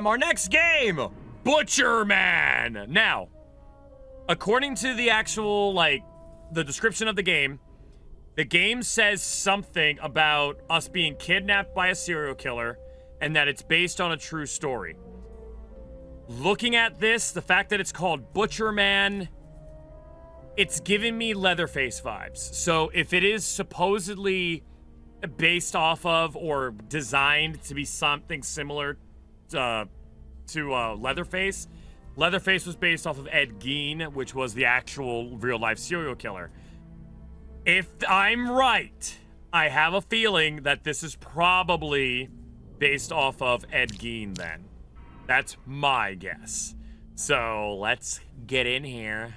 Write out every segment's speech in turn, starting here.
our next game, Butcherman. Now, according to the actual, like, the description of the game says something about us being kidnapped by a serial killer and that it's based on a true story. Looking at this, the fact that it's called Butcherman, it's giving me Leatherface vibes. So if it is supposedly based off of or designed to be something similar to Leatherface, Leatherface was based off of Ed Gein, which was the actual real-life serial killer. If I'm right, I have a feeling that this is probably based off of Ed Gein then. That's my guess. So let's get in here.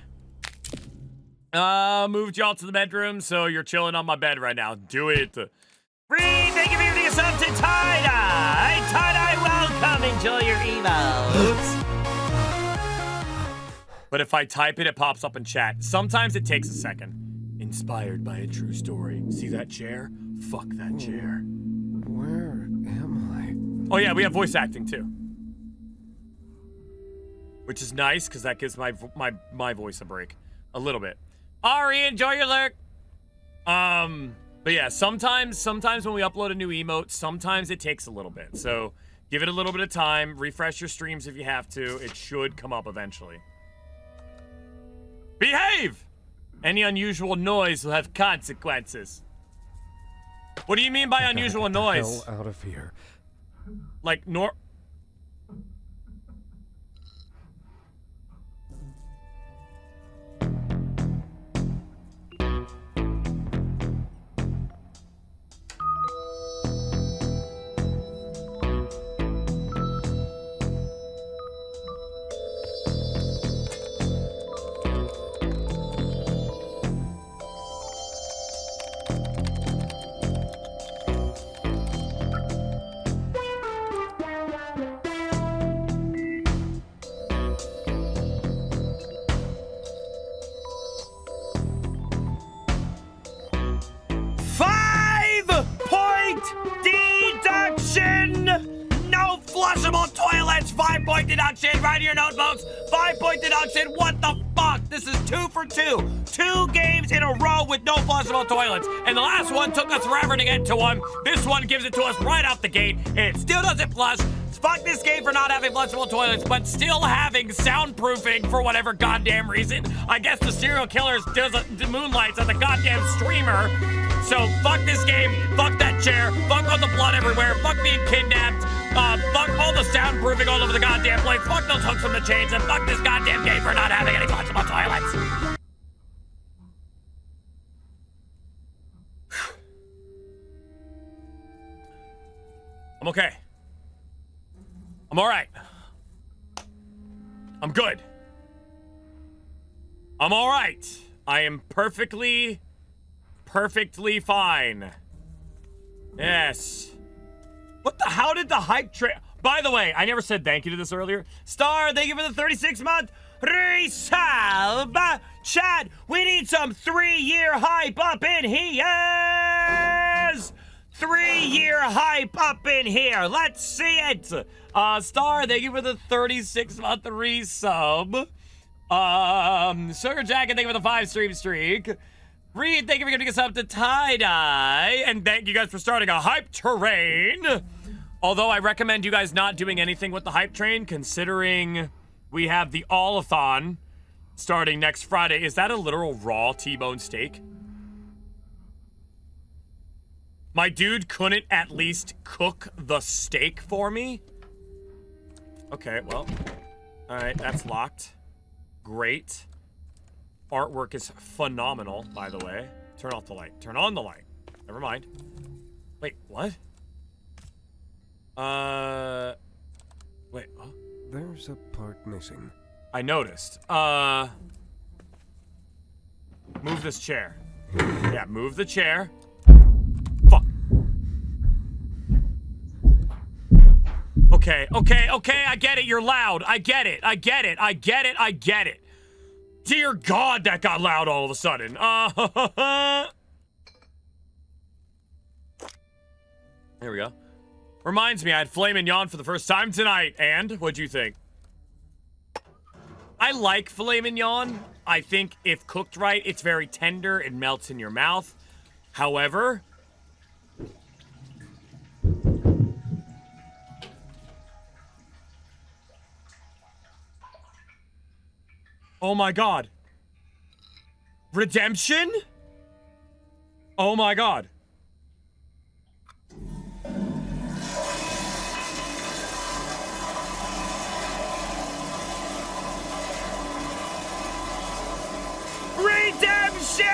Moved y'all to the bedroom, so you're chilling on my bed right now. Do it. Reed, thank you for giving us up to Tie-Dye. Tie-Dye, welcome. Enjoy your emotes. But if I type it, it pops up in chat. Sometimes it takes a second. Inspired by a true story. See that chair? Fuck that chair. Where am I? Oh yeah, we have voice acting too. Which is nice, because that gives my voice a break. A little bit. Ari, enjoy your lurk. But yeah, sometimes when we upload a new emote, sometimes it takes a little bit. So give it a little bit of time. Refresh your streams if you have to. It should come up eventually. Behave! Any unusual noise will have consequences. What do you mean by unusual noise? Hell out of here. Like flushable toilets, 5-point deduction, write your notebooks, 5-point deduction, what the fuck? This is 2 for 2. 2 games in a row with no flushable toilets. And the last one took us forever to get to one. This one gives it to us right out the gate, and it still doesn't flush. Fuck this game for not having flushable toilets, but still having soundproofing for whatever goddamn reason. I guess the serial killer moonlights as a goddamn streamer. So fuck this game, fuck that chair, fuck all the blood everywhere, fuck being kidnapped, fuck all the soundproofing all over the goddamn place, fuck those hooks from the chains, and fuck this goddamn game for not having any flushable toilets. I'm okay. I'm alright. I'm good. I'm alright. I am perfectly fine. Yes. What the, how did the hype train? By the way, I never said thank you to this earlier. Star, thank you for the 36-month resub. Chat, we need some 3-year hype up in here. 3-year hype up in here. Let's see it. Star, thank you for the 36-month resub. Sugar Jacket, thank you for the 5-stream streak. Reed, thank you for giving us up to Tie-Dye. And thank you guys for starting a hype train. Although I recommend you guys not doing anything with the hype train, considering we have the All-a-thon starting next Friday. Is that a literal raw T-bone steak? My dude couldn't at least cook the steak for me? Okay, well. Alright, that's locked. Great. Artwork is phenomenal, by the way. Turn off the light. Turn on the light. Never mind. Wait, what? Wait, what? There's a part missing. I noticed. Move this chair. Yeah, move the chair. Fuck. Okay, I get it, you're loud. I get it. Dear God, that got loud all of a sudden. There we go. Reminds me, I had filet mignon for the first time tonight. And what'd you think? I like filet mignon. I think if cooked right, it's very tender. It melts in your mouth. However, oh my god. Redemption? Oh my god. Redemption!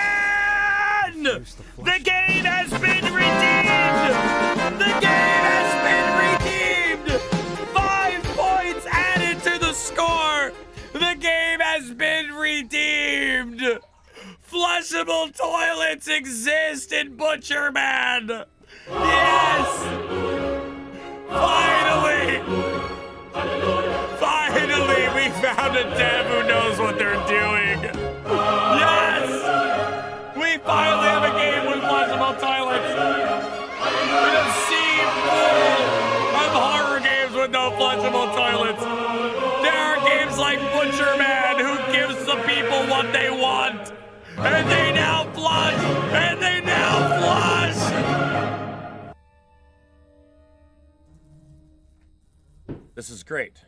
The game has been redeemed! The game has been redeemed! 5 points added to the score! The game has been redeemed! Flushable toilets exist in Butcherman! Yes! Finally! Finally, we found a dev who knows what they're doing! Yes! We finally have a game with flushable toilets! In a sea full of horror games with no flushable toilets! There are games like Butcherman who gives the people what they want! And they now flush! And they now flush! This is great.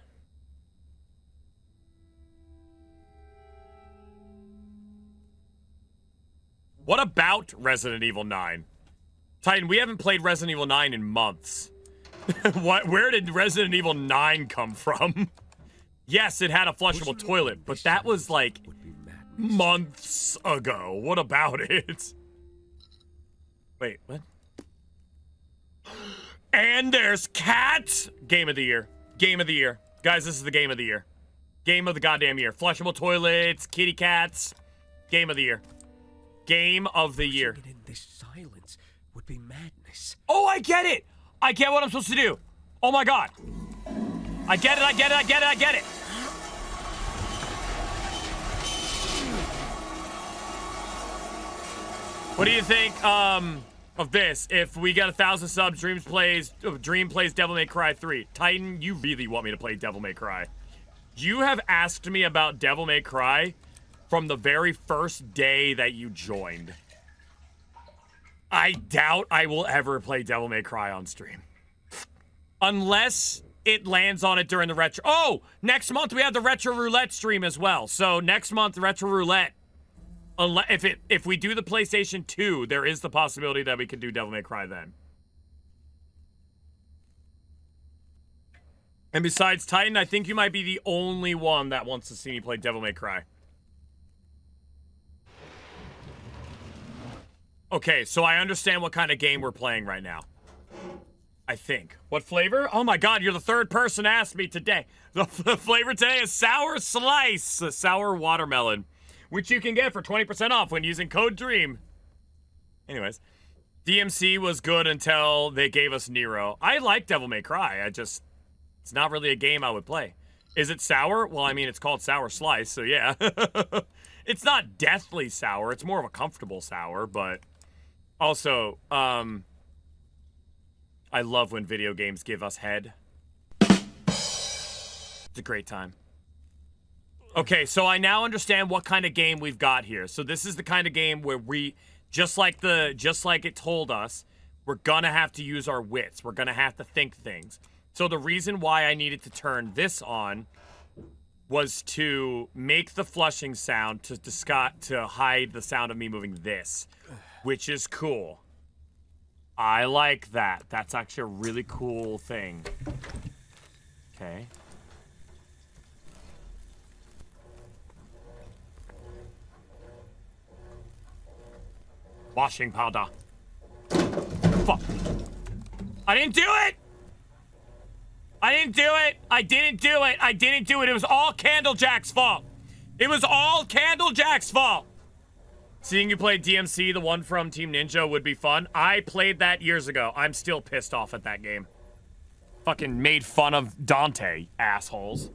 What about Resident Evil 9? Titan, we haven't played Resident Evil 9 in months. Where did Resident Evil 9 come from? Yes, it had a flushable toilet, but that was like months ago. What about it? Wait, what? And there's cats! Game of the year. Game of the year. Guys, this is the game of the year. Game of the goddamn year. Flushable toilets, kitty cats. Game of the year. Game of the year. In this silence would be madness. Oh, I get it! I get what I'm supposed to do. Oh my god. I get it, I get it, I get it, I get it. What do you think of this? If we get 1,000 subs, Dream plays Devil May Cry 3. Titan, you really want me to play Devil May Cry. You have asked me about Devil May Cry from the very first day that you joined. I doubt I will ever play Devil May Cry on stream. Unless it lands on it during the retro. Oh, next month we have the Retro Roulette stream as well. So next month, Retro Roulette. If we do the PlayStation 2, there is the possibility that we could do Devil May Cry then. And besides Titan, I think you might be the only one that wants to see me play Devil May Cry. Okay, so I understand what kind of game we're playing right now. I think. What flavor? Oh my god, you're the third person to ask me today. The flavor today is Sour Slice, a sour watermelon, which you can get for 20% off when using code DREAM. Anyways, DMC was good until they gave us Nero. I like Devil May Cry, it's not really a game I would play. Is it sour? Well, I mean, it's called Sour Slice, so yeah. It's not deathly sour, it's more of a comfortable sour, but also, I love when video games give us head. It's a great time. Okay, so I now understand what kind of game we've got here. So this is the kind of game where we, just like it told us, we're gonna have to use our wits. We're gonna have to think things. So the reason why I needed to turn this on was to make the flushing sound to hide the sound of me moving this, which is cool. I like that. That's actually a really cool thing. Okay. Washing powder. Fuck. I didn't do it! I didn't do it! I didn't do it! I didn't do it! It was all Candlejack's fault! It was all Candlejack's fault! Seeing you play DMC, the one from Team Ninja, would be fun. I played that years ago. I'm still pissed off at that game. Fucking made fun of Dante, assholes.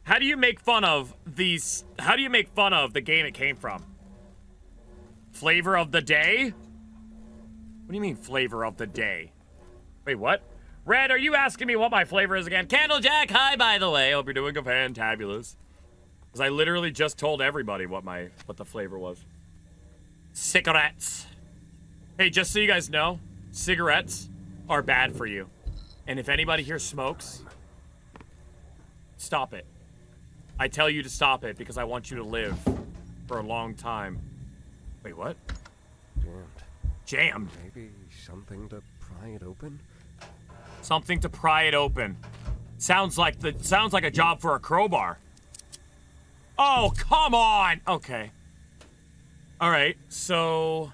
How do you make fun of these... How do you make fun of the game it came from? Flavor of the day? What do you mean, flavor of the day? Wait, what? Red, are you asking me what my flavor is again? Candlejack, hi, by the way. Hope you're doing a fantabulous. Because I literally just told everybody what the flavor was. Cigarettes. Hey, just so you guys know, cigarettes are bad for you. And if anybody here smokes, stop it. I tell you to stop it because I want you to live for a long time. Wait, what? Jammed. Maybe something to pry it open? Something to pry it open. Sounds like a job for a crowbar. Oh, come on. Okay. All right, so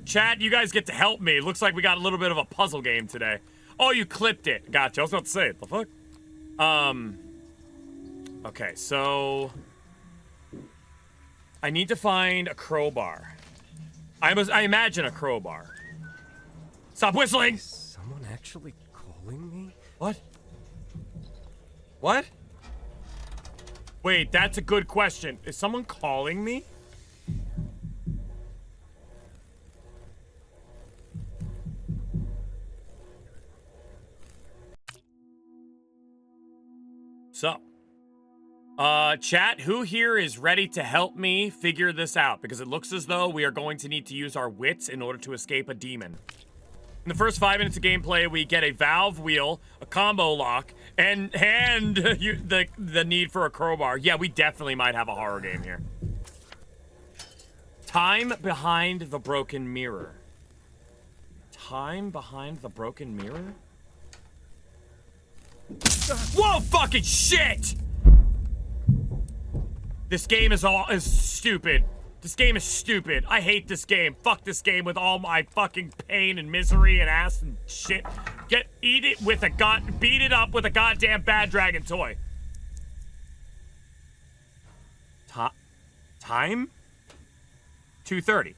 chat, you guys get to help me. Looks like we got a little bit of a puzzle game today. Oh, you clipped it. Gotcha. I was about to say it. The fuck? Okay, so I need to find a crowbar. I imagine a crowbar. Stop whistling! Is someone actually calling me? What? What? Wait, that's a good question. Is someone calling me? So, chat, who here is ready to help me figure this out? Because it looks as though we are going to need to use our wits in order to escape a demon. In the first 5 minutes of gameplay, we get a valve wheel, a combo lock, and the need for a crowbar. Yeah, we definitely might have a horror game here. Time behind the broken mirror. Time behind the broken mirror? Whoa, fucking shit! This game is stupid. This game is stupid. I hate this game. Fuck this game with all my fucking pain and misery and ass and shit. Beat it up with a goddamn bad dragon toy. Time? 2:30.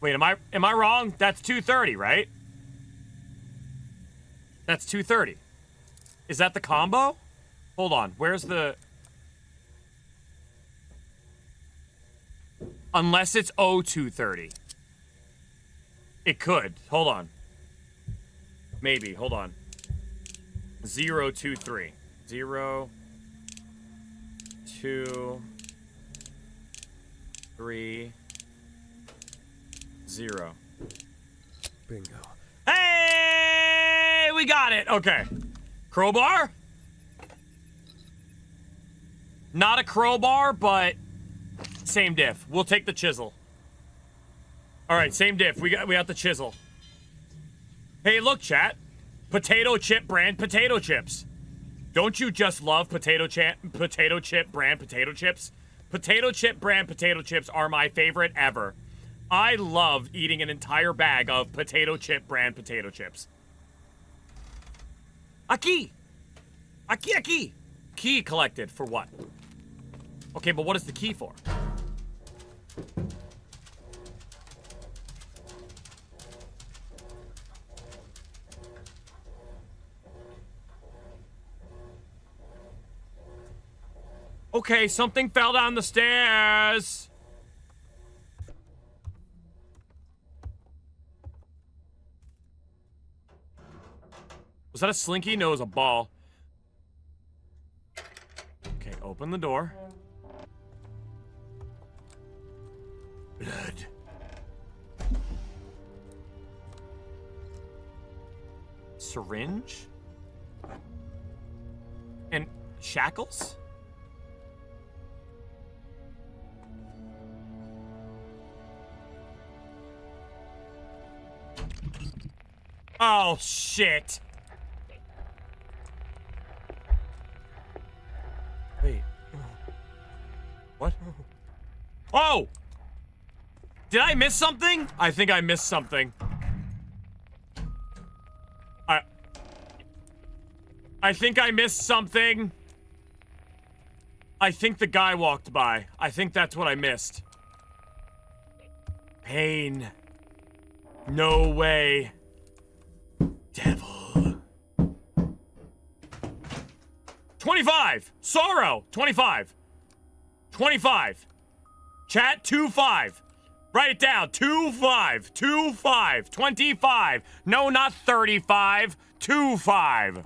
Wait, am I wrong? That's 2:30, right? That's 2:30. Is that the combo? Hold on. Where's the... Unless it's 02:30. It could. Hold on. Maybe. Hold on. 023. 0 2 3 0. Bingo. Hey! We got it! Okay. Crowbar? Not a crowbar, but same diff. We'll take the chisel. Alright, same diff. We got the chisel. Hey, look, chat. Potato chip brand potato chips. Don't you just love potato chip brand potato chips? Potato chip brand potato chips are my favorite ever. I love eating an entire bag of potato chip brand potato chips. A key. A key, a key. Key collected for what? Okay, but what is the key for? Okay, something fell down the stairs. Was that a slinky? No, it was a ball. Okay, open the door. Blood. Syringe? And shackles? Oh, shit. Wait. What? Oh! Did I miss something? I think I missed something. I think I missed something. I think the guy walked by. I think that's what I missed. Pain. No way. Devil. 25. Sorrow. 25. 25. Chat 25. Write it down. 25, 25, 25. No, not 35. 25.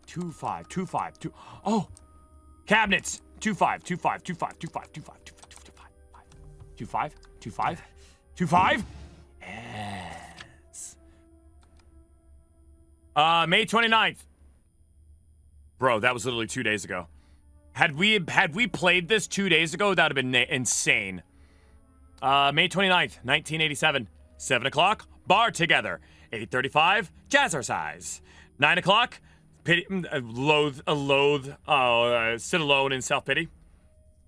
25, 25, 2. Oh, cabinets. 25, 25, 25, 25, 25, 25, 25, 25, 25. Yes. May 29th. Bro, that was literally 2 days ago. Had we played this 2 days ago, that would have been insane. May 29th, 1987. 7 o'clock, bar together. 8:35, jazzercise. 9 o'clock, sit alone in self-pity.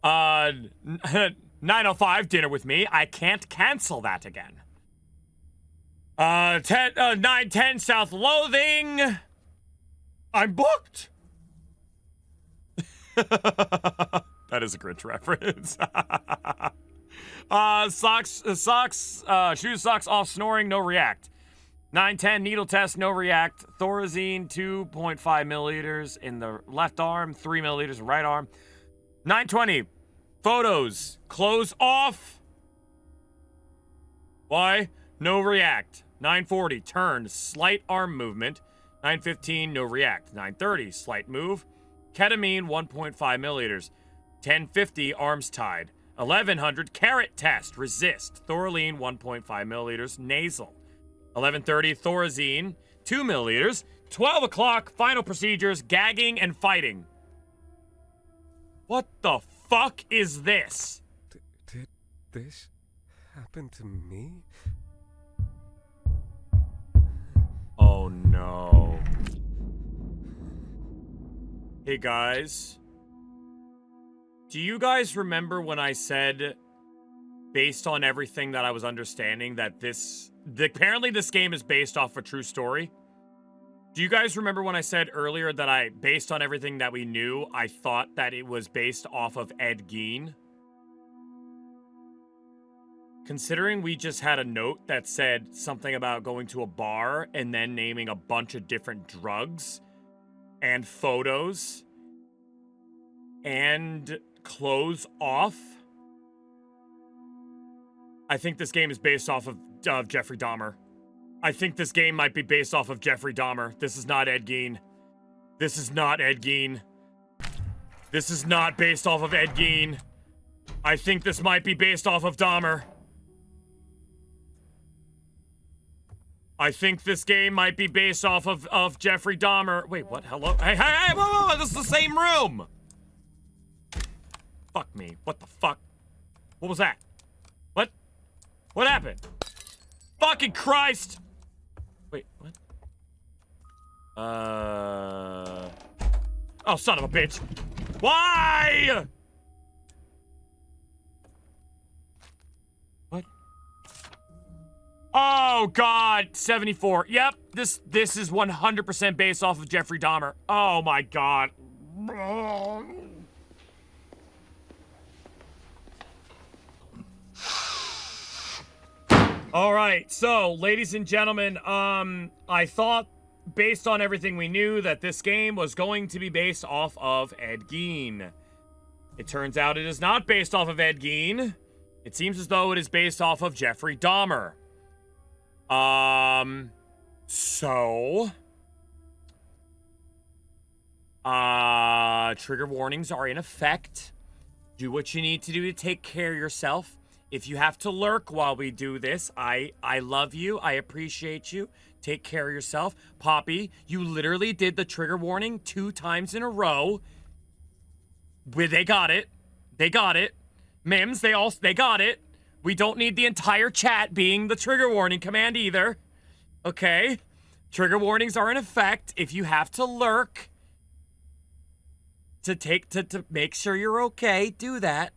9:05, dinner with me. I can't cancel that again. 9:10, South Loathing. I'm booked. That is a Grinch reference. Shoes, socks off, snoring, no react. 9:10, needle test, no react. Thorazine, 2.5 milliliters in the left arm, 3 milliliters in right arm. 9:20, photos, clothes off. Why? No react. 9:40, turn, slight arm movement. 9:15, no react. 9:30, slight move. Ketamine, 1.5 milliliters. 10:50, arms tied. 1100, carrot test, resist. Thoraline, 1.5 milliliters, nasal. 11:30, Thorazine, 2 milliliters. 12 o'clock, final procedures, gagging and fighting. What the fuck is this? Did this happen to me? Oh no. Hey guys. Do you guys remember when I said, based on everything that I was understanding, that apparently this game is based off a true story? Do you guys remember when I said earlier that based on everything that we knew, I thought that it was based off of Ed Gein? Considering we just had a note that said something about going to a bar and then naming a bunch of different drugs and photos and clothes off, I think this game is based off of Jeffrey Dahmer. I think this game might be based off of Jeffrey Dahmer. This is not Ed Gein. This is not Ed Gein. This is not based off of Ed Gein. I think this might be based off of Dahmer. I think this game might be based off of Jeffrey Dahmer. Wait, what? Hello? Hey, whoa, this is the same room! Fuck me. What the fuck? What was that? What? What happened? Fucking Christ! Wait, what? Oh, son of a bitch. Why? What? Oh, God. 74. Yep, this is 100% based off of Jeffrey Dahmer. Oh, my God. All right, so, ladies and gentlemen, I thought, based on everything we knew, that this game was going to be based off of Ed Gein. It turns out it is not based off of Ed Gein. It seems as though it is based off of Jeffrey Dahmer. Trigger warnings are in effect. Do what you need to do to take care of yourself. If you have to lurk while we do this, I love you. I appreciate you. Take care of yourself. Poppy, you literally did the trigger warning 2 times in a row. They got it. They got it. Mims, they got it. We don't need the entire chat being the trigger warning command either. Okay? Trigger warnings are in effect. If you have to lurk to make sure you're okay, do that.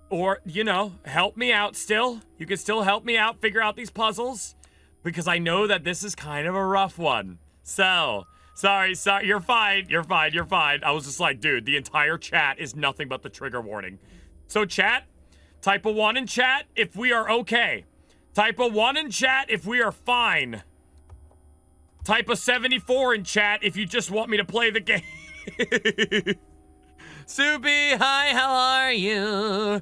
Or, you know, help me out still. You can still help me out figure out these puzzles. Because I know that this is kind of a rough one. So, sorry, you're fine. I was just like, dude, the entire chat is nothing but the trigger warning. So, chat, type a 1 in chat if we are okay. Type a 1 in chat if we are fine. Type a 74 in chat if you just want me to play the game. Soupy, hi, how are you?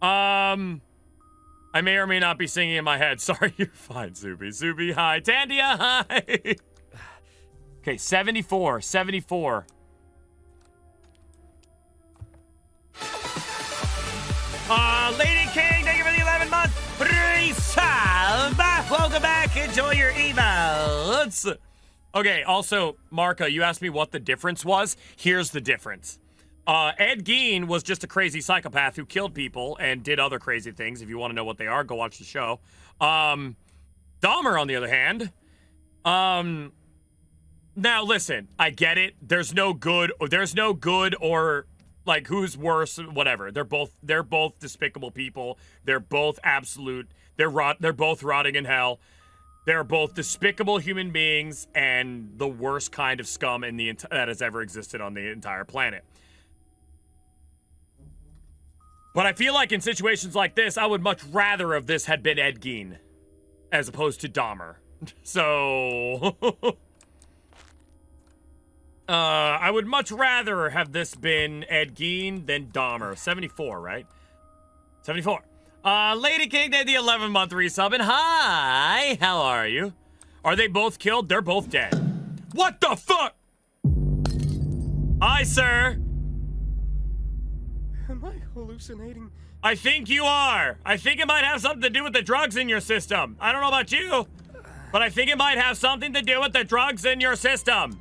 I may or may not be singing in my head. Sorry, you're fine, Zuby. Zuby, hi. Tandia, hi. Okay, 74. 74. Lady King, thank you for the 11-month resub. Welcome back. Enjoy your emotes. Okay, also, Marka, you asked me what the difference was. Here's the difference. Ed Gein was just a crazy psychopath who killed people and did other crazy things. If you want to know what they are, go watch the show. Dahmer, on the other hand, now listen, I get it. There's no good or like who's worse, whatever. They're both despicable people. They're both absolute. They're both rotting in hell. They're both despicable human beings and the worst kind of scum that has ever existed on the entire planet. But I feel like in situations like this, I would much rather if this had been Ed Gein as opposed to Dahmer. So, I would much rather have this been Ed Gein than Dahmer. 74, right? 74. Lady King did the 11-month resub, and hi, how are you? Are they both killed? They're both dead. What the fuck? Hi, sir. Am I hallucinating? I think you are. I think it might have something to do with the drugs in your system. I don't know about you, but I think it might have something to do with the drugs in your system.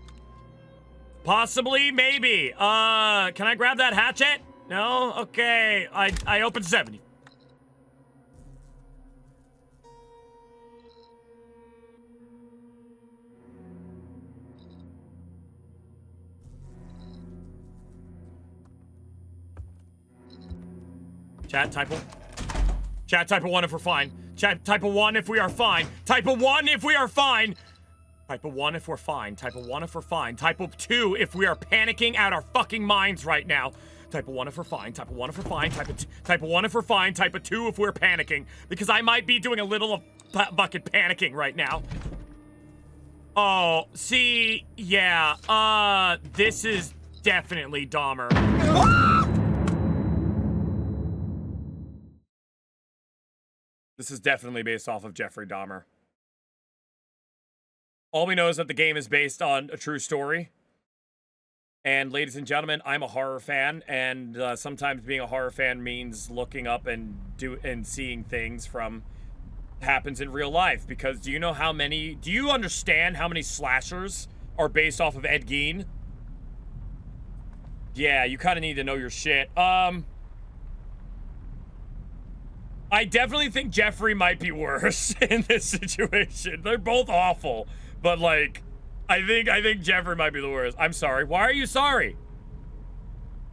Possibly, maybe. Can I grab that hatchet? No? Okay. I opened 70. Chat, type of 1 if we're fine. Chat, type of 1 if we are fine. Type of 1 if we are fine. Type of 1 if we're fine. Type of 1 if we're fine. Type of 2 if we are panicking out our fucking minds right now. Type of 1 if we're fine. Type of 1 if we're fine. Type of 1 if we're fine. Type of 2 if we're panicking. Because I might be doing a little of fucking panicking right now. Oh, see, yeah, this is definitely Dahmer. This is definitely based off of Jeffrey Dahmer. All we know is that the game is based on a true story. And ladies and gentlemen, I'm a horror fan, and sometimes being a horror fan means looking up and seeing things from happens in real life. Because do you understand how many slashers are based off of Ed Gein? Yeah, you kind of need to know your shit. I definitely think Jeffrey might be worse in this situation. They're both awful, but like, I think Jeffrey might be the worst. I'm sorry. Why are you sorry?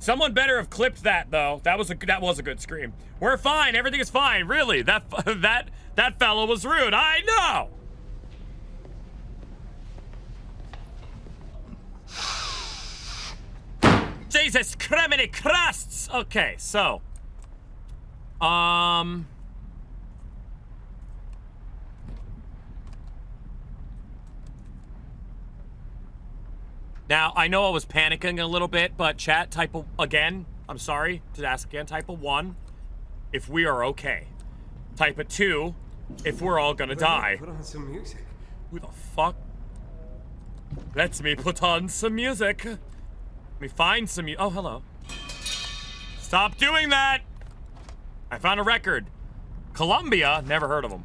Someone better have clipped that though. That was a good scream. We're fine. Everything is fine. Really? That fellow was rude. I know. Jesus criminy crusts. Okay, so. Now, I know I was panicking a little bit, but chat, type of, again, I'm sorry to ask again, type of 1, if we are okay. Type of 2, if we're all gonna die. Put on some music. Who the fuck? Let me put on some music. Let me find some oh, hello. Stop doing that! I found a record. Columbia, never heard of them.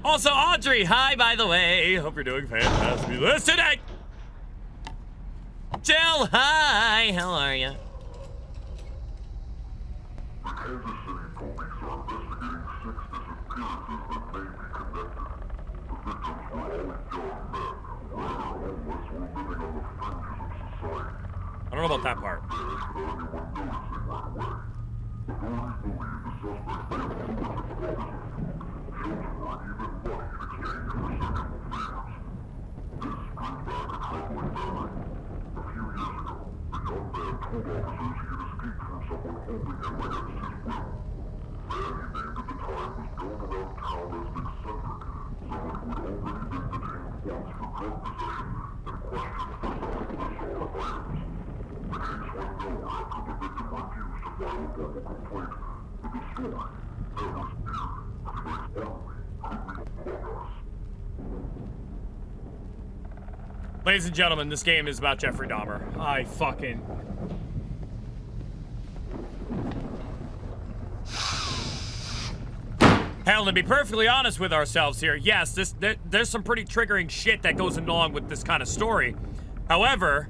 Also, Audrey, hi, by the way. Hope you're doing fantastic today. Jill, hi, how are you? The Kansas City police are investigating 6 disappearances that may be connected. The victims were all young men, whether homeless or living on the fringes of society. I don't know about that part. Vanished without anyone noticing right away. Authorities believe the suspects may have solicited poison food, shelter, or even money in exchange for sexual favors. This brings back a troubling memory. A few years ago, a young man told officers he had escaped from someone holding him against his will. The man he named at the time was known around town as an eccentric, someone who had already been detained once for drug possession and questioned for some of the assault items. The case went nowhere after the victim Ladies and gentlemen, this game is about Jeffrey Dahmer. I fucking... Hell, to be perfectly honest with ourselves here, yes, there's some pretty triggering shit that goes along with this kind of story. However,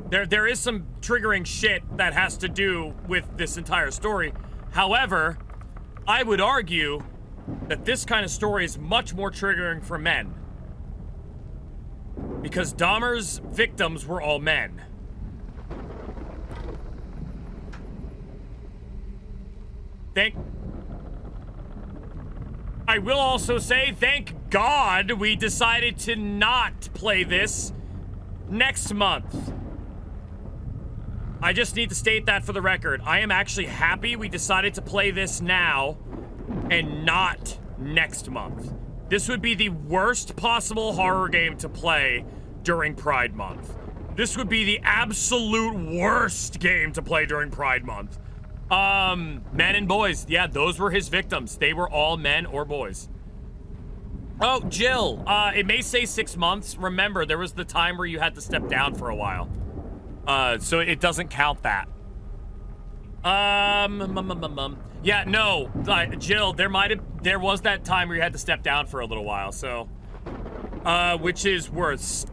there is some triggering shit that has to do with this entire story. However, I would argue that this kind of story is much more triggering for men. Because Dahmer's victims were all men. I will also say, thank God we decided to not play this next month. I just need to state that for the record. I am actually happy we decided to play this now and not next month. This would be the worst possible horror game to play during Pride Month. This would be the absolute worst game to play during Pride Month. Men and boys. Yeah, those were his victims. They were all men or boys. Oh, Jill, it may say 6 months. Remember, there was the time where you had to step down for a while. So it doesn't count that. Yeah, no, Jill, there was that time where you had to step down for a little while, so. Which is worse,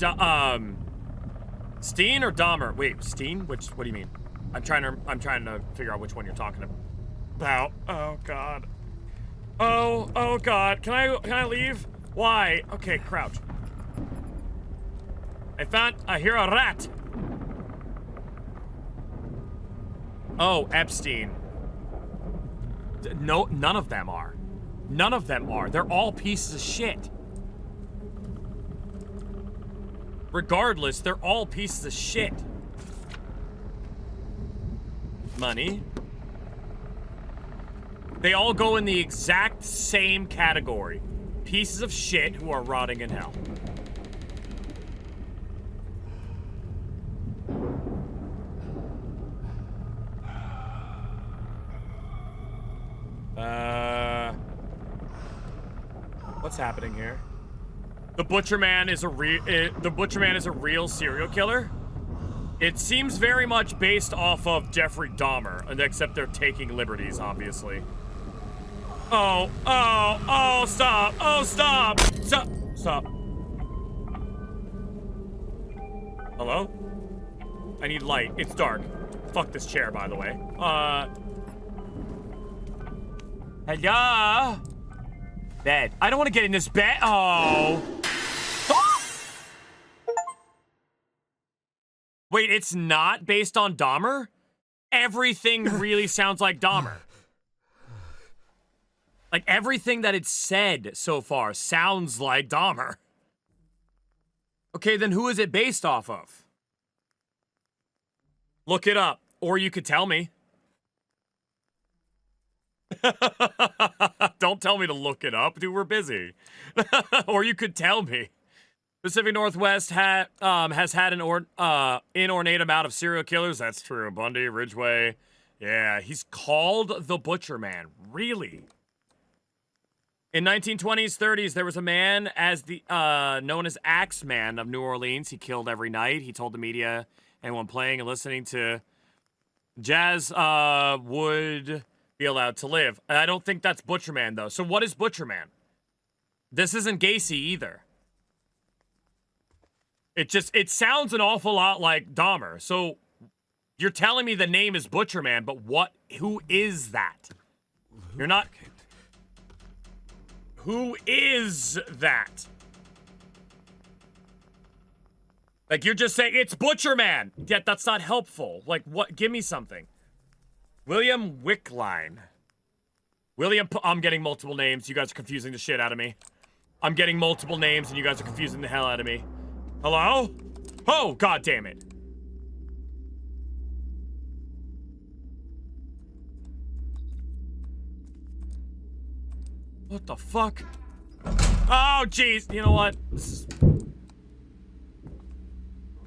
Steen or Dahmer? Wait, Steen? What do you mean? I'm trying to figure out which one you're talking about. Oh God. Oh God. Can I leave? Why? Okay, crouch. I hear a rat. Oh, Epstein. No, none of them are. None of them are. They're all pieces of shit. Regardless, they're all pieces of shit. Money. They all go in the exact same category. Pieces of shit who are rotting in hell. What's happening here? The Butcherman is a real serial killer? It seems very much based off of Jeffrey Dahmer, except they're taking liberties, obviously. Oh, stop! Oh, stop! Stop. Hello? I need light. It's dark. Fuck this chair, by the way. Hello? Bed. I don't want to get in this bed. Oh. Wait, it's not based on Dahmer? Everything really sounds like Dahmer. Like, everything that it's said so far sounds like Dahmer. Okay, then who is it based off of? Look it up. Or you could tell me. Don't tell me to look it up, dude. We're busy. Or you could tell me. Pacific Northwest has had an inordinate amount of serial killers. That's true. Bundy, Ridgway. Yeah, he's called the Butcherman. Really? In 1920s, 30s, there was a man as known as Axeman of New Orleans. He killed every night. He told the media anyone playing and listening to jazz would be allowed to live. I don't think that's Butcherman, though. So what is Butcherman? This isn't Gacy either. It sounds an awful lot like Dahmer. So you're telling me the name is Butcherman, but who is that? You're not... Who is that? Like, you're just saying, it's Butcherman! Yet that's not helpful. Like, what? Give me something. William Wickline. I'm getting multiple names. You guys are confusing the shit out of me. I'm getting multiple names, and you guys are confusing the hell out of me. Hello? Oh, god damn it. What the fuck? Oh, jeez. You know what?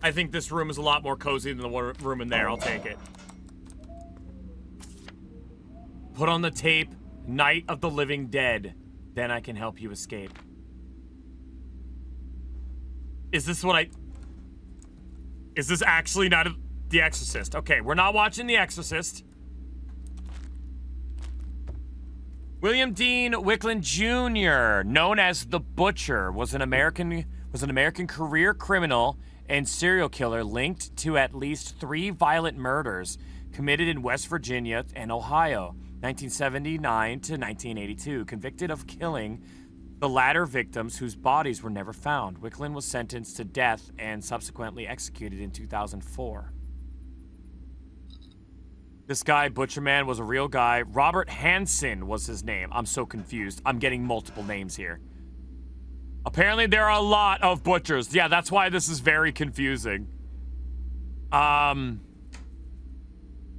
I think this room is a lot more cozy than the one room in there. I'll take it. Put on the tape, Night of the Living Dead. Then I can help you escape. Is this what I... Is this actually not The Exorcist? Okay, we're not watching The Exorcist. William Dean Wicklund Jr., known as the Butcher, was an American career criminal and serial killer linked to at least 3 violent murders committed in West Virginia and Ohio, 1979 to 1982, convicted of killing the latter victims whose bodies were never found. Wicklund was sentenced to death and subsequently executed in 2004. This guy, Butcherman, was a real guy. Robert Hansen was his name. I'm so confused. I'm getting multiple names here. Apparently there are a lot of butchers. Yeah, that's why this is very confusing.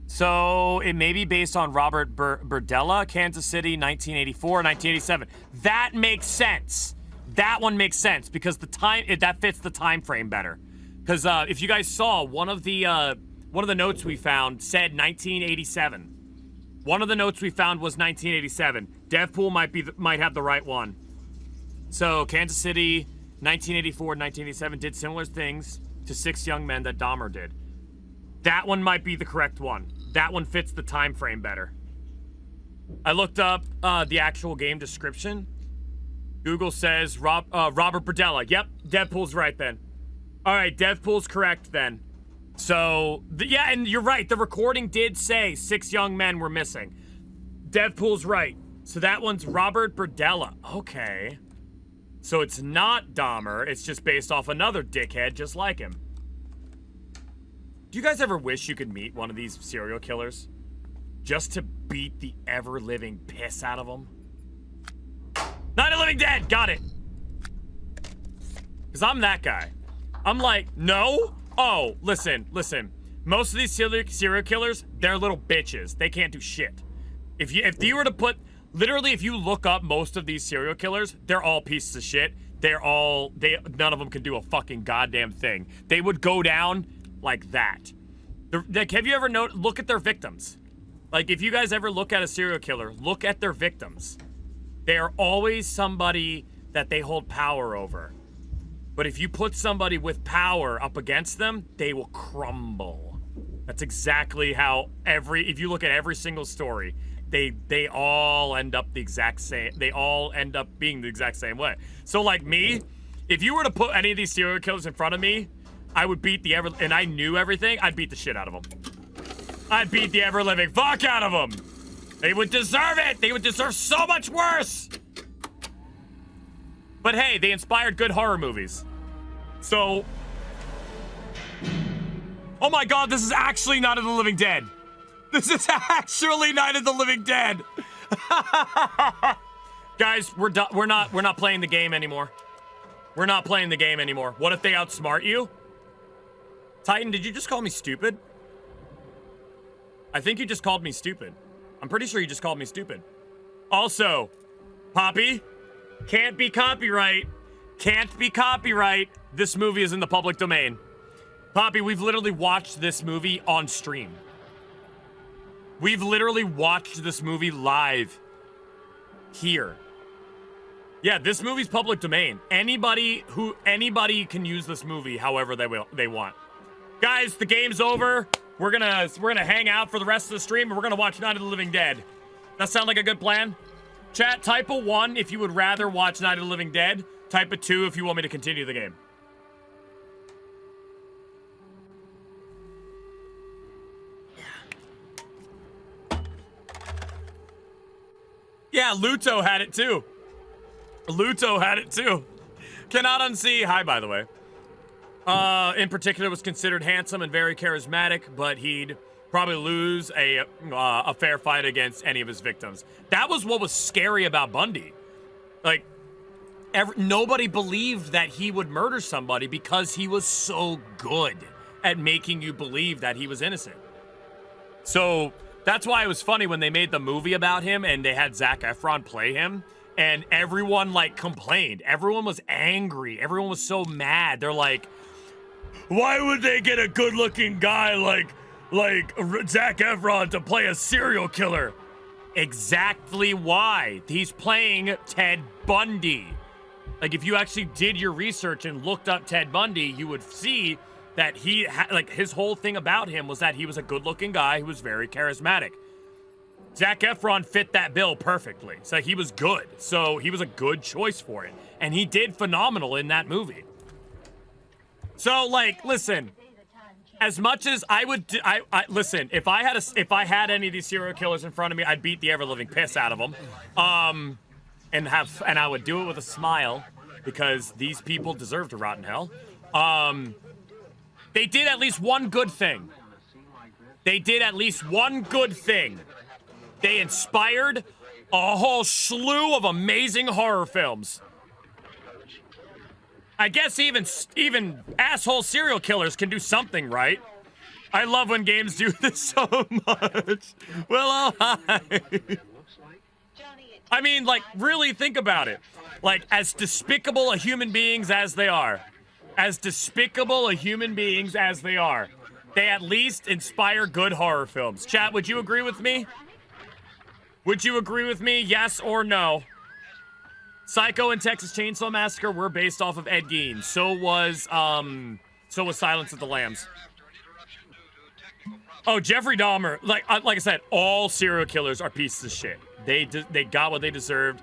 So it may be based on Robert Berdella, Kansas City, 1984, 1987. That makes sense. That one makes sense because that fits the time frame better. Because if you guys saw, one of the notes we found said 1987. One of the notes we found was 1987. Devpool might have the right one. So Kansas City, 1984, 1987 did similar things to 6 young men that Dahmer did. That one might be the correct one. That one fits the time frame better. I looked up the actual game description. Google says Robert Berdella. Yep, Devpool's right then. All right, Devpool's correct then. So, yeah, and you're right. The recording did say 6 young men were missing. Devpool's right. So that one's Robert Berdella. Okay. So it's not Dahmer. It's just based off another dickhead just like him. Do you guys ever wish you could meet one of these serial killers? Just to beat the ever-living piss out of them? Night of the Living Dead! Got it! Because I'm that guy. I'm like, no? Oh, listen. Most of these serial killers, they're little bitches. They can't do shit. If you were to put... Literally, if you look up most of these serial killers, they're all pieces of shit. None of them can do a fucking goddamn thing. They would go down like that. Have you ever look at their victims? Like, if you guys ever look at a serial killer, look at their victims. They are always somebody that they hold power over. But if you put somebody with power up against them, they will crumble. That's exactly how if you look at every single story, they all end up the exact same. They all end up being the exact same way. So like me, if you were to put any of these serial killers in front of me, I would beat and I knew everything, I'd beat the shit out of them. I'd beat the ever-living fuck out of them. They would deserve it. They would deserve so much worse. But hey, they inspired good horror movies. So, oh my god, this is actually Night of the Living Dead. This is actually Night of the Living Dead. Guys, we're done. We're not playing the game anymore. We're not playing the game anymore. What if they outsmart you? Titan, did you just call me stupid? I think you just called me stupid. I'm pretty sure you just called me stupid. Also, Poppy, can't be copyright. Can't be copyright. This movie is in the public domain. Poppy, we've literally watched this movie on stream. We've literally watched this movie live here. Yeah, this movie's public domain. Anybody can use this movie however they want. Guys, the game's over. We're gonna hang out for the rest of the stream and we're gonna watch Night of the Living Dead. That sound like a good plan? Chat, type a 1 if you would rather watch Night of the Living Dead. Type a 2 if you want me to continue the game. Yeah, Luto had it too. Luto had it too. Cannot unsee. Hi, by the way. In particular, was considered handsome and very charismatic, but he'd probably lose a fair fight against any of his victims. That was what was scary about Bundy. Like, nobody believed that he would murder somebody because he was so good at making you believe that he was innocent. So that's why it was funny when they made the movie about him and they had Zac Efron play him. And everyone, like, complained. Everyone was angry. Everyone was so mad. They're like, Why would they get a good-looking guy like Zac Efron to play a serial killer? Exactly why. He's playing Ted Bundy. Like, if you actually did your research and looked up Ted Bundy, you would see that his whole thing about him was that he was a good-looking guy who was very charismatic. Zac Efron fit that bill perfectly. So he was good. So he was a good choice for it. And he did phenomenal in that movie. So, like, listen, as much as I would, listen, if I had any of these serial killers in front of me, I'd beat the ever-living piss out of them. And I would do it with a smile because these people deserve to rot in hell. They did at least one good thing. They inspired a whole slew of amazing horror films. I guess even asshole serial killers can do something right. I love when games do this so much. Well, oh, hi. I mean, like, really think about it. Like, as despicable a human beings as they are, they at least inspire good horror films. Chat, would you agree with me? Yes or no? Psycho and Texas Chainsaw Massacre were based off of Ed Gein. So was Silence of the Lambs. Oh, Jeffrey Dahmer. Like I said, all serial killers are pieces of shit. They got what they deserved.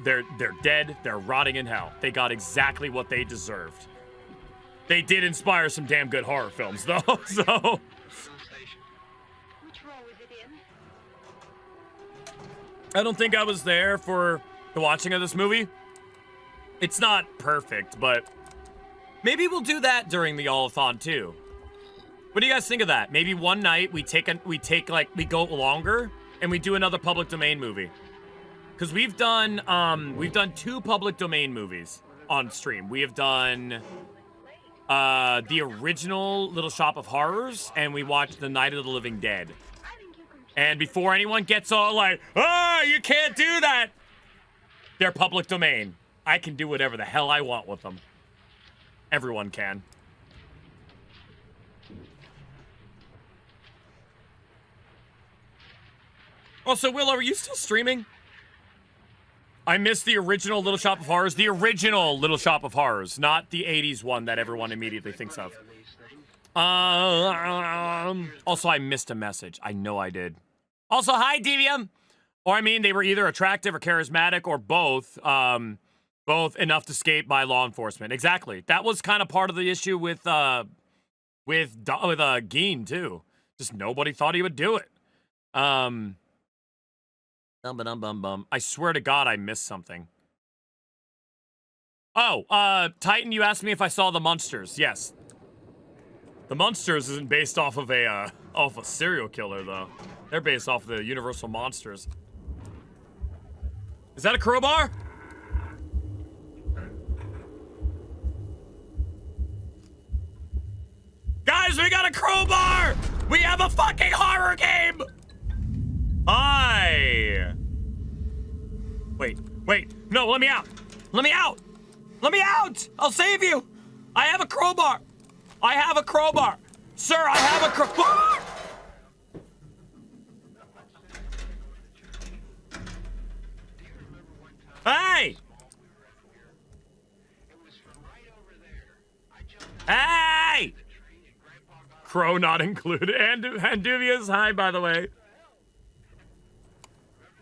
They're dead. They're rotting in hell. They got exactly what they deserved. They did inspire some damn good horror films, though. So. I don't think I was there for the watching of this movie. It's not perfect, but maybe we'll do that during the All-a-thon too. What do you guys think of that? Maybe one night we go longer and we do another public domain movie. Because we've done 2 public domain movies on stream. We have done the original Little Shop of Horrors, and we watched The Night of the Living Dead. And before anyone gets all like, oh, you can't do that, they're public domain. I can do whatever the hell I want with them. Everyone can. Also, Willow, are you still streaming? I missed the original Little Shop of Horrors. The original Little Shop of Horrors, not the 80s one that everyone immediately thinks of. Also, I missed a message. I know I did. Also, hi, Devium. Or, I mean, they were either attractive or charismatic or both. Both enough to escape by law enforcement. Exactly. That was kind of part of the issue with Gein, too. Just nobody thought he would do it. I swear to God, I missed something. Oh, Titan, you asked me if I saw The Munsters. Yes. The Munsters isn't based off of a serial killer, though. They're based off of the Universal Monsters. Is that a crowbar? Guys, we got a crowbar! We have a fucking horror game! Hi! Wait. No, let me out! Let me out! I'll save you! I have a crowbar! Sir, I have a crowbar! Hey! Hey! Crow not included. And Duvious, hi, by the way.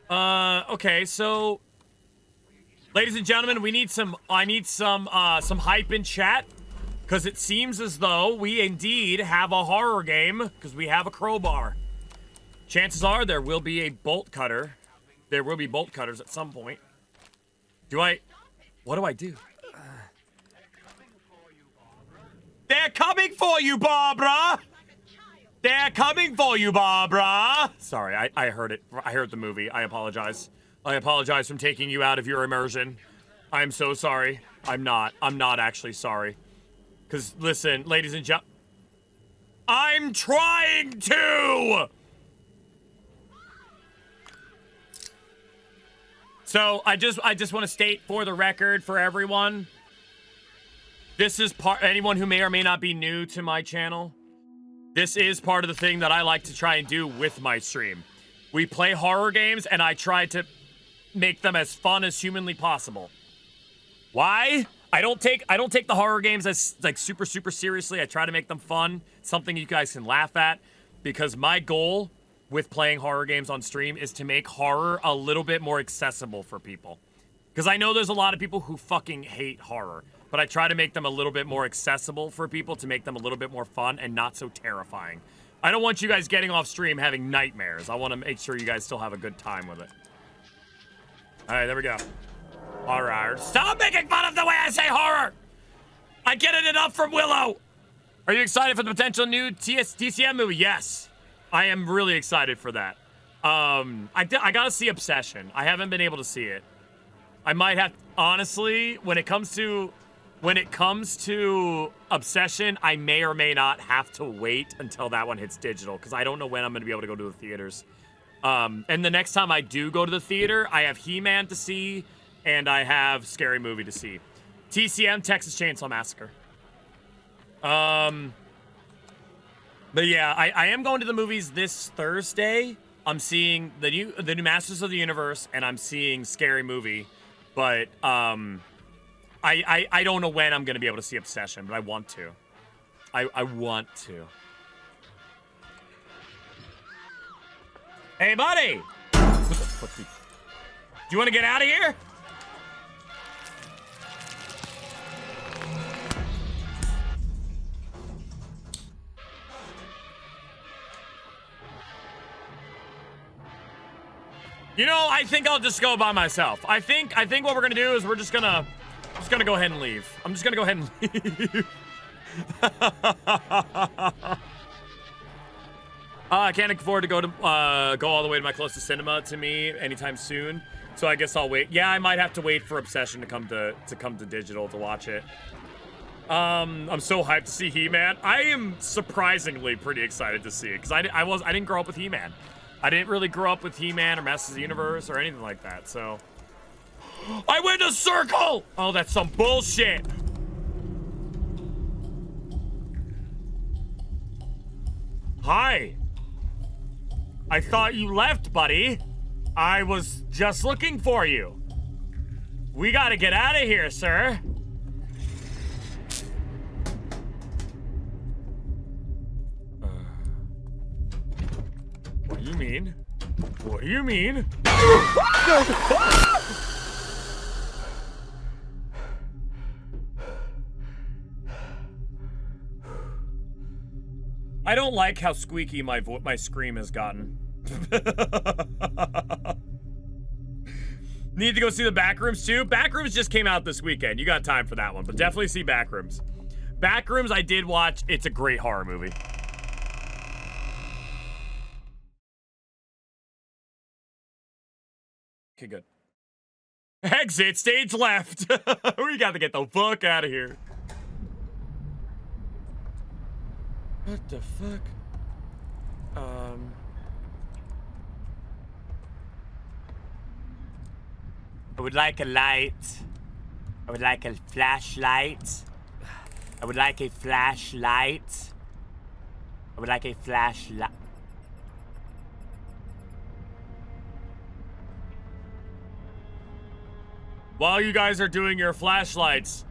Okay, so... Ladies and gentlemen, I need some hype in chat. Because it seems as though we indeed have a horror game. Because we have a crowbar. Chances are there will be a bolt cutter. There will be bolt cutters at some point. What do I do? They're coming for you, Barbara! They're coming for you, Barbara! Sorry, I heard it. I heard the movie. I apologize. I apologize for taking you out of your immersion. I'm so sorry. I'm not actually sorry. Because, listen, ladies and gentlemen, I'm trying to! So, I just want to state for the record for everyone, this is anyone who may or may not be new to my channel, this is part of the thing that I like to try and do with my stream. We play horror games, and I try to make them as fun as humanly possible. Why? I don't take the horror games as like super seriously. I try to make them fun, something you guys can laugh at, because my goal with playing horror games on stream is to make horror a little bit more accessible for people. Because I know there's a lot of people who fucking hate horror, but I try to make them a little bit more accessible for people, to make them a little bit more fun and not so terrifying. I don't want you guys getting off stream having nightmares. I want to make sure you guys still have a good time with it. All right, there we go. Horror. Stop making fun of the way I say horror! I get it enough from Willow! Are you excited for the potential new TCM movie? Yes. I am really excited for that. I gotta see Obsession. I haven't been able to see it. I might have, honestly, when it comes to Obsession, I may or may not have to wait until that one hits digital, because I don't know when I'm gonna be able to go to the theaters. And the next time I do go to the theater, I have He-Man to see, and I have Scary Movie to see. TCM, Texas Chainsaw Massacre. But yeah, I am going to the movies this Thursday. I'm seeing the new Masters of the Universe, and I'm seeing Scary Movie. But I don't know when I'm gonna be able to see Obsession, but I want to. I want to. Hey, buddy! What the fuck? Do you want to get out of here? You know, I think I'll just go by myself. I think what we're gonna do is we're just gonna go ahead and leave. I'm just gonna go ahead and leave. I can't afford to go all the way to my closest cinema to me anytime soon. So I guess I'll wait. Yeah, I might have to wait for Obsession to come to digital to watch it. I'm so hyped to see He-Man. I am surprisingly pretty excited to see it, because I didn't grow up with He-Man. I didn't really grow up with He-Man or Masters of the Universe or anything like that, so. I went a circle! Oh, that's some bullshit. Hi. I thought you left, buddy. I was just looking for you. We gotta get out of here, sir. What do you mean? What do you mean? I don't like how squeaky my scream has gotten. Need to go see the Backrooms too? Backrooms just came out this weekend. You got time for that one, but definitely see Backrooms. Backrooms I did watch. It's a great horror movie. Okay, good. Exit stage left. We got to get the fuck out of here. What the fuck? I would like a light. I would like a flashlight. I would like a flashlight. I would like a flashlight. While you guys are doing your flashlights,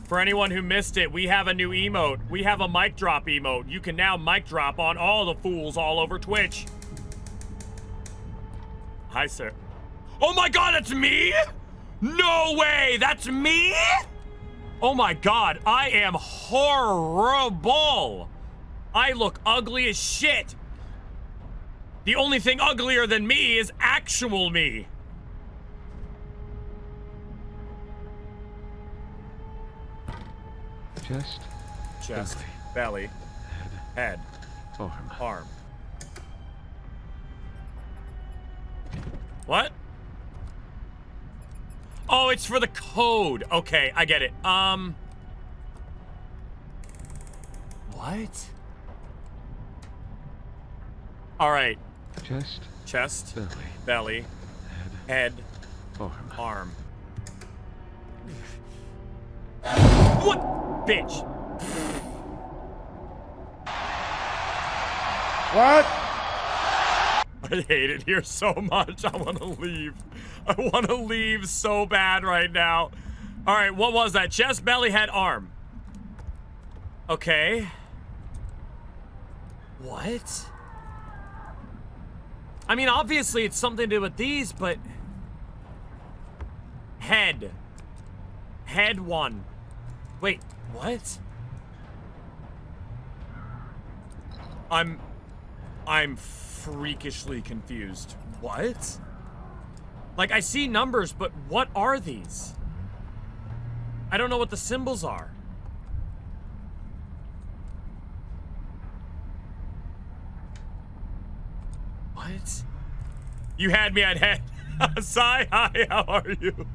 for anyone who missed it, we have a new emote. We have a mic drop emote. You can now mic drop on all the fools all over Twitch. Hi, sir. Oh my god, that's me? No way, that's me? Oh my god, I am horrible. I look ugly as shit. The only thing uglier than me is actual me. Chest, belly, head, arm. What? Oh, it's for the code. Okay, I get it. What? All right. Chest, belly, head, arm. What? Bitch. What? I hate it here so much. I want to leave. I want to leave so bad right now. All right, what was that? Chest, belly, head, arm. Okay. What? I mean, obviously it's something to do with these, but... Head. Head 1. Wait, what? I'm freakishly confused. What? Like, I see numbers, but what are these? I don't know what the symbols are. What? You had me at head. Sai, hi, how are you?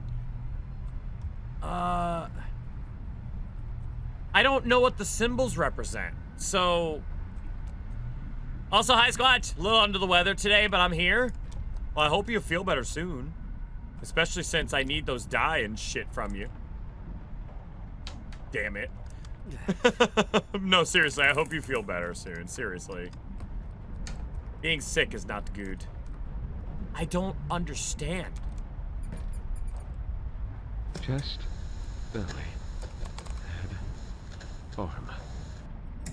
I don't know what the symbols represent, so... Also, hi, Squatch. A little under the weather today, but I'm here. Well, I hope you feel better soon. Especially since I need those dye and shit from you. Damn it. No, seriously, I hope you feel better soon. Seriously. Being sick is not good. I don't understand. Chest, belly, head, arm.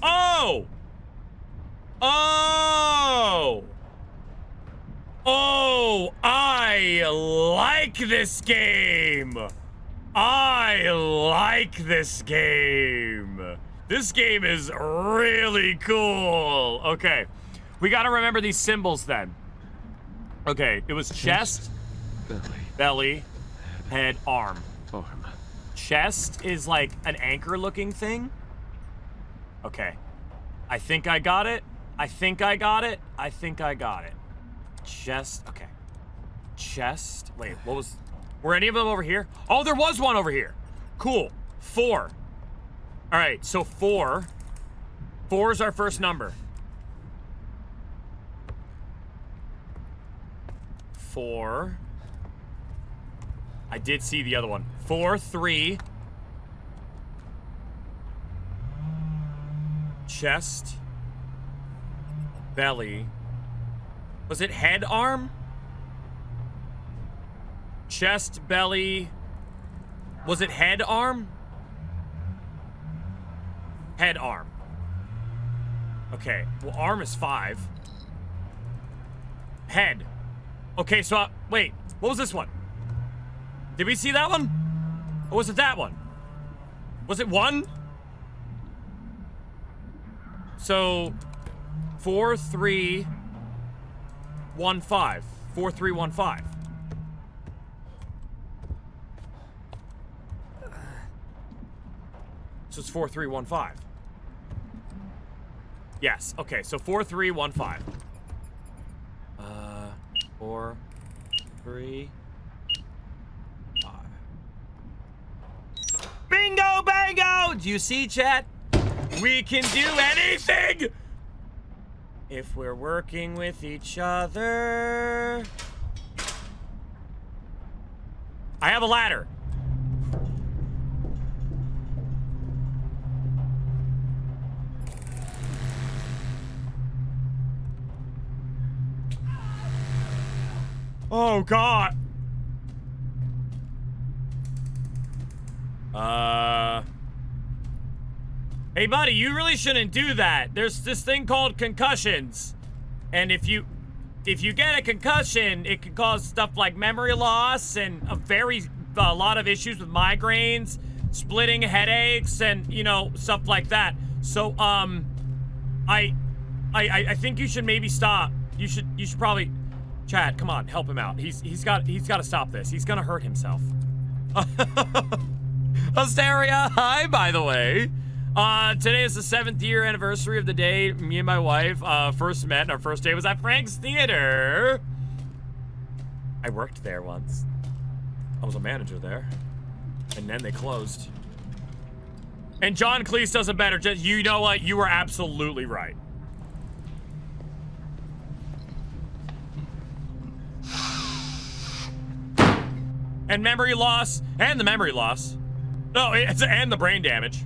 Oh! Oh! Oh, I like this game! I like this game! This game is really cool! Okay, we gotta remember these symbols then. Okay, it was chest, belly, head, arm. Chest is like an anchor looking thing. Okay. I think I got it. I think I got it. I think I got it. Chest. Okay. Chest. Wait, what was... Were any of them over here? Oh, there was one over here. Cool. 4. All right, so 4. 4 is our first number. 4. I did see the other one. 4, 3. Chest. Belly. Was it head, arm? Chest, belly. Was it head, arm? Head, arm. Okay, well, arm is 5. Head. Okay, so, wait, what was this one? Did we see that one? Or was it that one? Was it 1? So, 4, 3, 1, 5. 4, 3, 1, 5. So it's 4, 3, 1, 5. Yes, okay, so 4, 3, 1, 5. 4, 3, 5. Bingo bango! Do you see, chat? We can do anything if we're working with each other. I have a ladder. Oh, God. Hey, buddy, you really shouldn't do that. There's this thing called concussions. And if you get a concussion, it can cause stuff like memory loss and a lot of issues with migraines, splitting headaches, and, you know, stuff like that. So, I think you should maybe stop. You should probably... Chad, come on, help him out. He's got to stop this. He's gonna hurt himself. Asteria, hi, by the way. Today is the 7th year anniversary of the day me and my wife first met, and our first day was at Frank's Theater. I worked there once. I was a manager there. And then they closed. And John Cleese does it better. Just, you know what? You were absolutely right. And memory loss. And the memory loss. No, and the brain damage.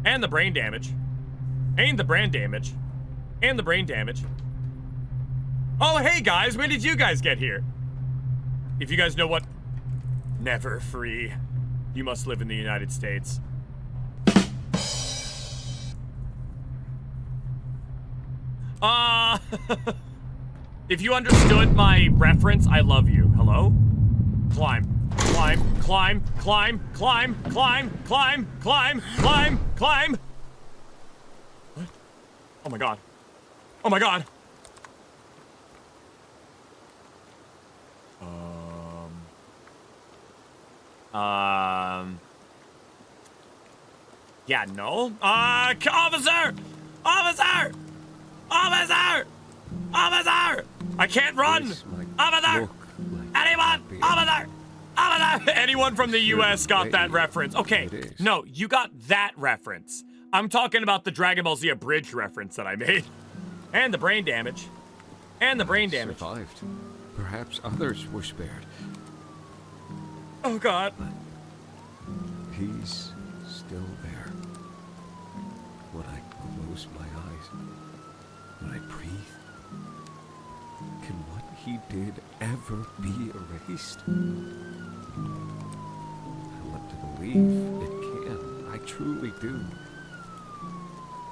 And the brain damage. And the brain damage. And the brain damage. Oh, hey guys, when did you guys get here? If you guys know what... Never free. You must live in the United States. If you understood my reference, I love you. Hello? Climb. Climb, climb, climb, climb, climb, climb, climb, climb, climb. What? Oh my god. Oh my god. Yeah, no. Officer! Officer! Officer! Officer! I can't run! Officer! Anyone! Officer! Officer! Anyone from the US got that reference. Okay, no, you got that reference. I'm talking about the Dragon Ball Z abridged reference that I made. And the brain damage. And the brain damage. Survived. Perhaps others were spared. Oh god. He's still there. When I close my eyes, when I breathe, can what he did ever be erased? I want to believe it can. I truly do.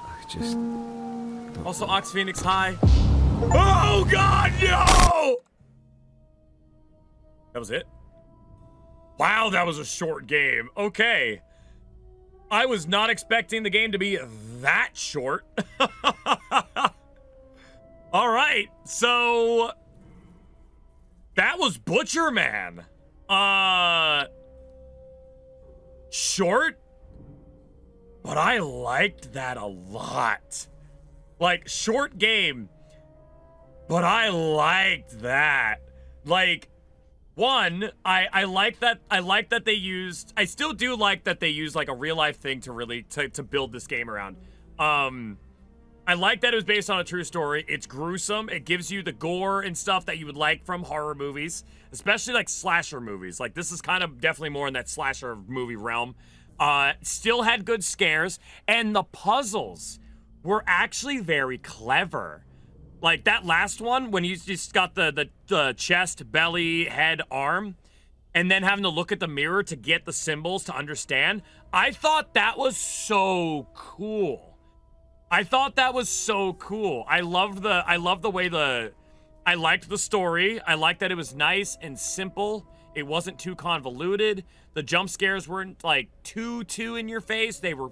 I just don't Also, know. Ox Phoenix, hi. Oh god, no! That was it? Wow, that was a short game. Okay. I was not expecting the game to be that short. All right, so that was Butcherman. Short, but I liked that a lot. Like, short game, but I liked that. Like, one, I like that they used, I still do like that they used like a real life thing to really, to build this game around. I like that it was based on a true story. It's gruesome. It gives you the gore and stuff that you would like from horror movies, especially like slasher movies. Like, this is kind of definitely more in that slasher movie realm. Still had good scares, and the puzzles were actually very clever. Like that last one, when you just got the chest, belly, head, arm, and then having to look at the mirror to get the symbols to understand, I thought that was so cool. I thought that was so cool. I loved the way I liked the story. I liked that it was nice and simple. It wasn't too convoluted. The jump scares weren't like too in your face. They were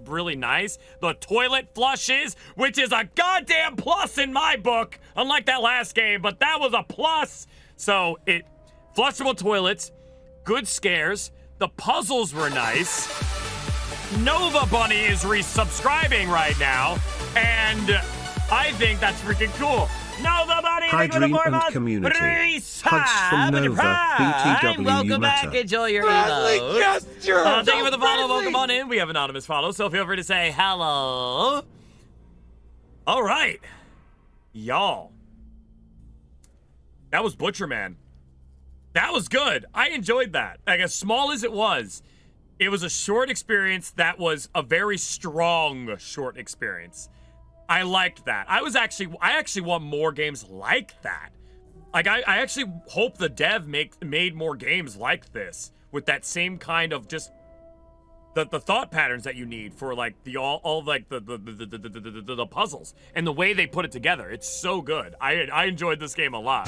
really nice. The toilet flushes, which is a goddamn plus in my book, unlike that last game, but that was a plus. So flushable toilets, good scares. The puzzles were nice. Nova Bunny is resubscribing right now, and I think that's freaking cool. Nova Bunny, Hi, Dream and community. Hugs from Nova, BTW welcome matter. back. Enjoy your emo. Thank you for the follow. Welcome on in. We have anonymous follow, so feel free to say hello. All right, y'all. That was Butcherman. That was good. I enjoyed that. Like, as small as it was a short experience that was a very strong short experience. I liked that. I actually want more games like that. Like, I actually hope the dev made more games like this with that same kind of just the thought patterns that you need for like all like the puzzles and the way they put it together. It's so good. I enjoyed this game a lot.